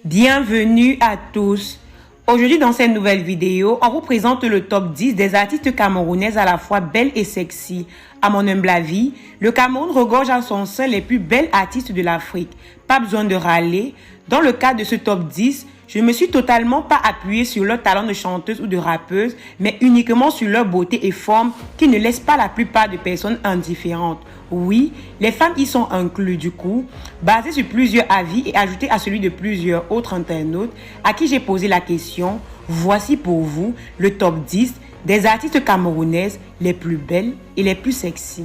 Bienvenue à tous. Aujourd'hui dans cette nouvelle vidéo, on vous présente le top 10 des artistes camerounaises à la fois belles et sexy. À mon humble avis, le Cameroun regorge à son sein les plus belles artistes de l'Afrique. Pas besoin de râler. Dans le cadre de ce top 10, je ne me suis totalement pas appuyée sur leur talent de chanteuse ou de rappeuse, mais uniquement sur leur beauté et forme qui ne laissent pas la plupart des personnes indifférentes. Oui, les femmes y sont incluses du coup, basé sur plusieurs avis et ajouté à celui de plusieurs autres internautes à qui j'ai posé la question. Voici pour vous le top 10 des artistes camerounaises les plus belles et les plus sexy.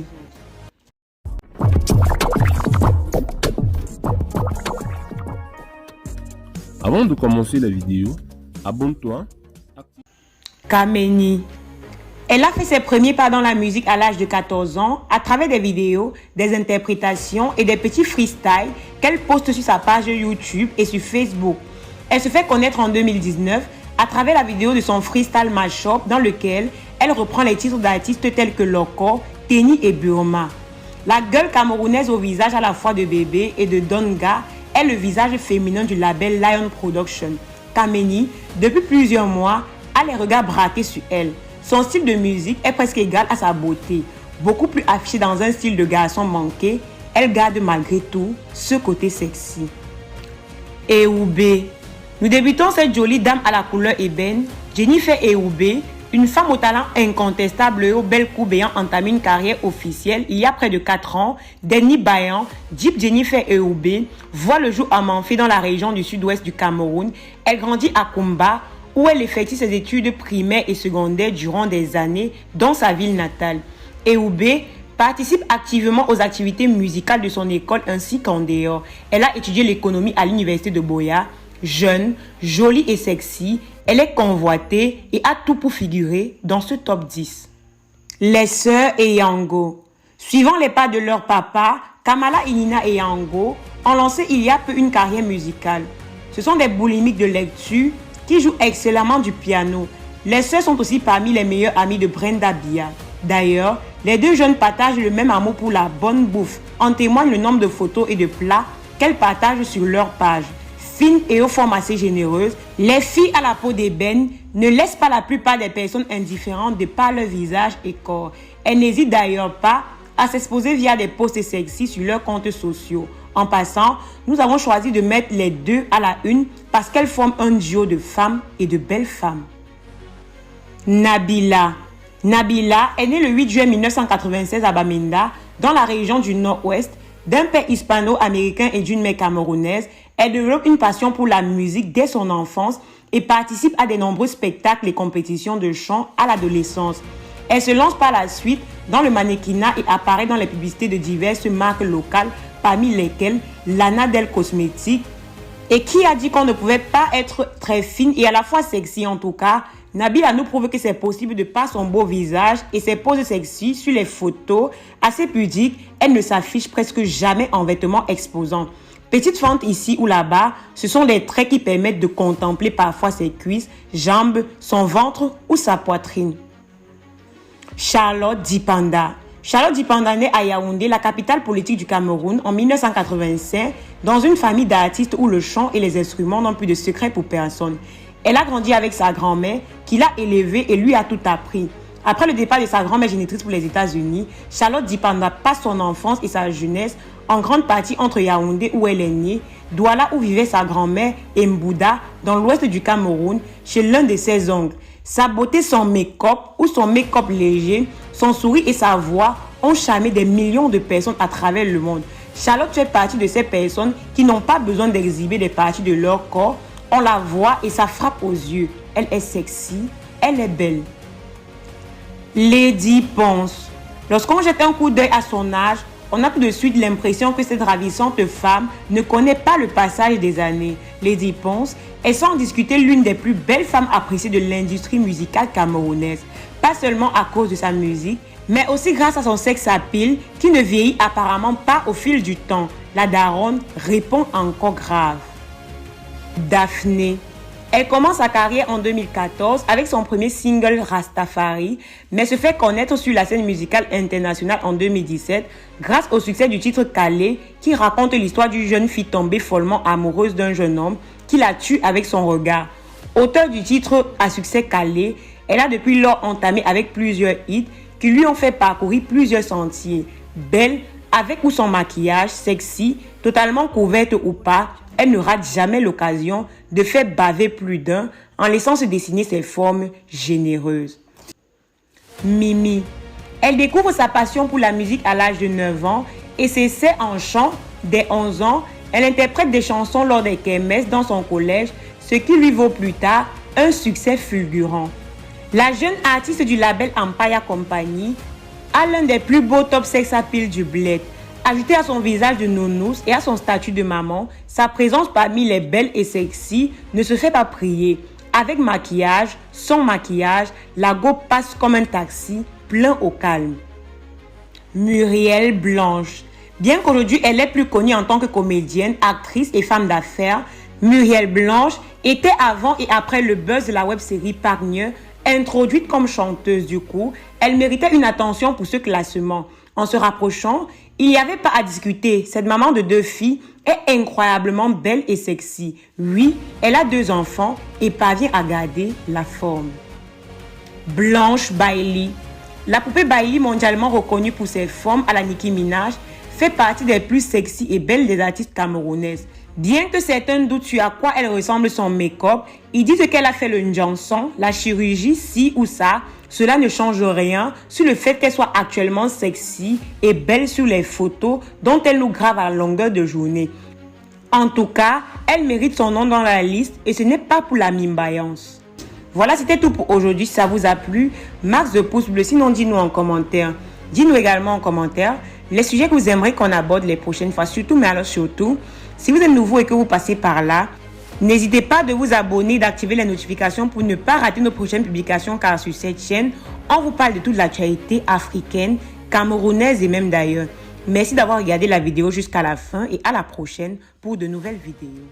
Avant de commencer la vidéo, abonne-toi. Kameni. Elle a fait ses premiers pas dans la musique à l'âge de 14 ans à travers des vidéos, des interprétations et des petits freestyles qu'elle poste sur sa page YouTube et sur Facebook. Elle se fait connaître en 2019 à travers la vidéo de son freestyle mashup dans lequel elle reprend les titres d'artistes tels que Loco, Tenny et Burma. La gueule camerounaise au visage à la fois de bébé et de Donga est le visage féminin du label Lion Production. Kameni, depuis plusieurs mois, a les regards braqués sur elle. Son style de musique est presque égal à sa beauté. Beaucoup plus affichée dans un style de garçon manqué, elle garde malgré tout ce côté sexy. Eoubé. Nous débutons cette jolie dame à la couleur ébène, Jennifer Eoubé, une femme au talent incontestable et au bel coup ayant entamé une carrière officielle il y a près de 4 ans. Denny Bayan, Jeep Jennifer Eoubé, voit le jour à Manfé dans la région du sud-ouest du Cameroun. Elle grandit à Kumba, où elle effectue ses études primaires et secondaires durant des années dans sa ville natale. Eoubé participe activement aux activités musicales de son école ainsi qu'en dehors. Elle a étudié l'économie à l'université de Boya. Jeune, jolie et sexy, elle est convoitée et a tout pour figurer dans ce top 10. Les sœurs Eyango. Suivant les pas de leur papa, Kamala Inina et Yango ont lancé il y a peu une carrière musicale. Ce sont des boulimiques de lecture qui jouent excellemment du piano. Les sœurs sont aussi parmi les meilleures amies de Brenda Bia. D'ailleurs, les deux jeunes partagent le même amour pour la bonne bouffe. En témoigne le nombre de photos et de plats qu'elles partagent sur leur page. Fines et aux formes assez généreuses, les filles à la peau d'ébène ne laissent pas la plupart des personnes indifférentes de par leur visage et corps. Elles n'hésitent d'ailleurs pas à s'exposer via des posts sexy sur leurs comptes sociaux. En passant, nous avons choisi de mettre les deux à la une parce qu'elles forment un duo de femmes et de belles femmes. Nabila. Nabila est née le 8 juin 1996 à Bamenda, dans la région du Nord-Ouest. D'un père hispano-américain et d'une mère camerounaise, elle développe une passion pour la musique dès son enfance et participe à de nombreux spectacles et compétitions de chant à l'adolescence. Elle se lance par la suite dans le mannequinat et apparaît dans les publicités de diverses marques locales, parmi lesquelles Lana Del Cosmétique. Et qui a dit qu'on ne pouvait pas être très fine et à la fois sexy en tout cas? Nabila nous prouve que c'est possible de par son beau visage et ses poses sexy sur les photos assez pudiques. Elle ne s'affiche presque jamais en vêtements exposants. Petite fente ici ou là-bas, ce sont des traits qui permettent de contempler parfois ses cuisses, jambes, son ventre ou sa poitrine. Charlotte Dipanda. Charlotte Dipanda naît à Yaoundé, la capitale politique du Cameroun, en 1985, dans une famille d'artistes où le chant et les instruments n'ont plus de secret pour personne. Elle a grandi avec sa grand-mère, qui l'a élevée et lui a tout appris. Après le départ de sa grand-mère génitrice pour les États-Unis, Charlotte Dipanda passe son enfance et sa jeunesse en grande partie entre Yaoundé où elle est née, Douala où vivait sa grand-mère et Mbouda dans l'ouest du Cameroun chez l'un de ses oncles. Sa beauté, son make-up ou son make-up léger, son sourire et sa voix ont charmé des millions de personnes à travers le monde. Charlotte fait partie de ces personnes qui n'ont pas besoin d'exhiber des parties de leur corps. On la voit et ça frappe aux yeux. Elle est sexy, elle est belle. Lady Ponce. Lorsqu'on jette un coup d'œil à son âge, on a tout de suite l'impression que cette ravissante femme ne connaît pas le passage des années. Lady Ponce est sans discuter l'une des plus belles femmes appréciées de l'industrie musicale camerounaise. Pas seulement à cause de sa musique, mais aussi grâce à son sex appeal qui ne vieillit apparemment pas au fil du temps. La daronne répond encore grave. Daphné. Elle commence sa carrière en 2014 avec son premier single Rastafari, mais se fait connaître sur la scène musicale internationale en 2017 grâce au succès du titre Calais qui raconte l'histoire d'une jeune fille tombée follement amoureuse d'un jeune homme qui la tue avec son regard. Auteur du titre à succès Calais, elle a depuis lors entamé avec plusieurs hits qui lui ont fait parcourir plusieurs sentiers. Belle, avec ou sans maquillage, sexy, totalement couverte ou pas, elle ne rate jamais l'occasion de faire baver plus d'un en laissant se dessiner ses formes généreuses. Mimi. Elle découvre sa passion pour la musique à l'âge de 9 ans et s'essaie en chant dès 11 ans. Elle interprète des chansons lors des kermesses dans son collège, ce qui lui vaut plus tard un succès fulgurant. La jeune artiste du label Empire Company a l'un des plus beaux top sex appeal du bled. Ajouté à son visage de nounous et à son statut de maman, sa présence parmi les belles et sexy ne se fait pas prier. Avec maquillage, sans maquillage, la go passe comme un taxi, plein au calme. Muriel Blanche. Bien qu'aujourd'hui elle est plus connue en tant que comédienne, actrice et femme d'affaires, Muriel Blanche était avant et après le buzz de la web-série Pargneux. Introduite comme chanteuse du coup, elle méritait une attention pour ce classement. En se rapprochant, il n'y avait pas à discuter. Cette maman de 2 filles est incroyablement belle et sexy. Oui, elle a 2 enfants et parvient à garder la forme. Blanche Bailey. La poupée Bailey, mondialement reconnue pour ses formes à la Nicki Minaj, fait partie des plus sexy et belles des artistes camerounaises. Bien que certains doutent sur à quoi elle ressemble son make-up, ils disent qu'elle a fait le Njanson, la chirurgie, ci ou ça. Cela ne change rien sur le fait qu'elle soit actuellement sexy et belle sur les photos dont elle nous grave à la longueur de journée. En tout cas, elle mérite son nom dans la liste et ce n'est pas pour la mimbaillance. Voilà, c'était tout pour aujourd'hui. Si ça vous a plu, max de pouces bleus. Sinon, dis-nous en commentaire. Dis-nous également en commentaire les sujets que vous aimeriez qu'on aborde les prochaines fois. Surtout, mais alors surtout, si vous êtes nouveau et que vous passez par là, n'hésitez pas de vous abonner et d'activer les notifications pour ne pas rater nos prochaines publications car sur cette chaîne, on vous parle de toute l'actualité africaine, camerounaise et même d'ailleurs. Merci d'avoir regardé la vidéo jusqu'à la fin et à la prochaine pour de nouvelles vidéos.